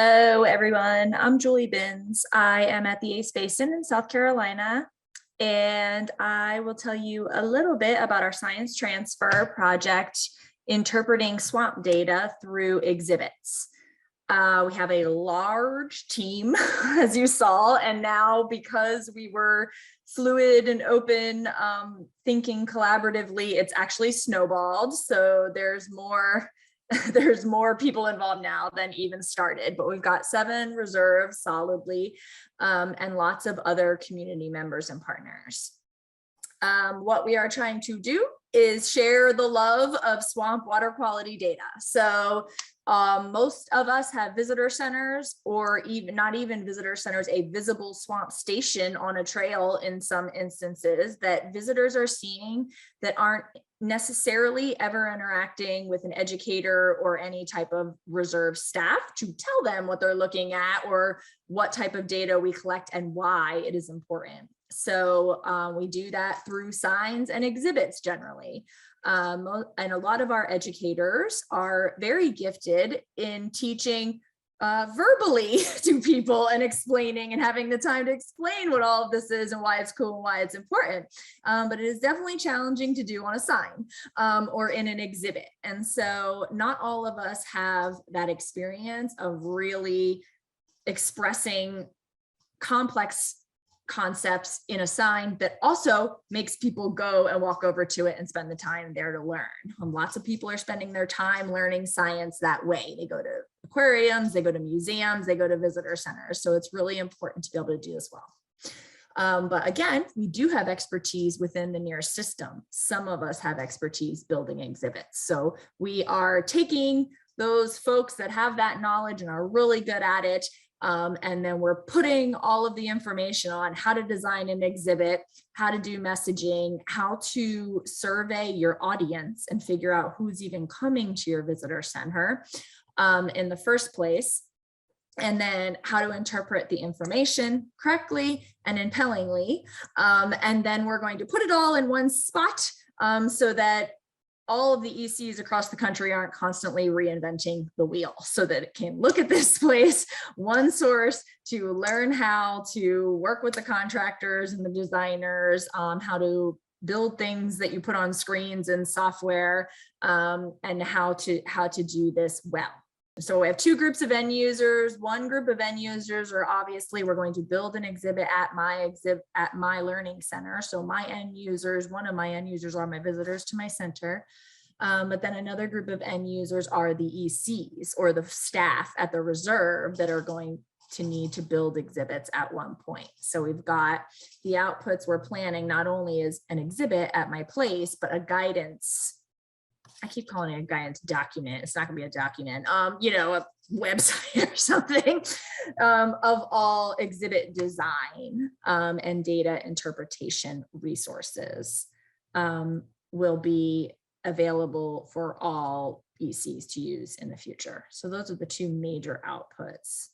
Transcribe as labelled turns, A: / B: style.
A: Hello, everyone. I'm Julie Binz. I am at the Basin in South Carolina, and I will tell you a little bit about our science transfer project, interpreting swamp data through exhibits. We have a large team, as you saw, and now because we were fluid and open, thinking collaboratively, it's actually snowballed. So there's more people involved now than even started, but we've got 7 reserves solidly, and lots of other community members and partners. What we are trying to do is share the love of swamp water quality data. So most of us have visitor centers, or even not even visitor centers, a visible swamp station on a trail in some instances that visitors are seeing that aren't necessarily ever interacting with an educator or any type of reserve staff to tell them what they're looking at or what type of data we collect and why it is important. So we do that through signs and exhibits generally. And a lot of our educators are very gifted in teaching verbally to people and explaining and having the time to explain what all of this is and why it's cool and why it's important. But it is definitely challenging to do on a sign or in an exhibit. And so not all of us have that experience of really expressing complex concepts in a sign that also makes people go and walk over to it and spend the time there to learn. Lots of people are spending their time learning science that way. They go to aquariums, they go to museums, they go to visitor centers. So it's really important to be able to do this well. But again, we do have expertise within the NERRS system. Some of us have expertise building exhibits. So we are taking those folks that have that knowledge and are really good at it, and then we're putting all of the information on how to design an exhibit, how to do messaging, how to survey your audience and figure out who's even coming to your visitor center in the first place, and then how to interpret the information correctly and impellingly. And then we're going to put it all in one spot so that all of the ECs across the country aren't constantly reinventing the wheel, so that it can look at this place, one source, to learn how to work with the contractors and the designers, how to build things that you put on screens and software, and how to do this well. So we have 2 groups of end users. One group of end users are obviously, we're going to build an exhibit at my learning center. So my end users, one of my end users are my visitors to my center. But then another group of end users are the ECs or the staff at the reserve that are going to need to build exhibits at one point. So we've got the outputs we're planning not only as an exhibit at my place, but a guidance. I keep calling it a guidance document. It's not gonna be a document, you know, a website or something, of all exhibit design and data interpretation resources will be available for all ECs to use in the future. So those are the 2 major outputs.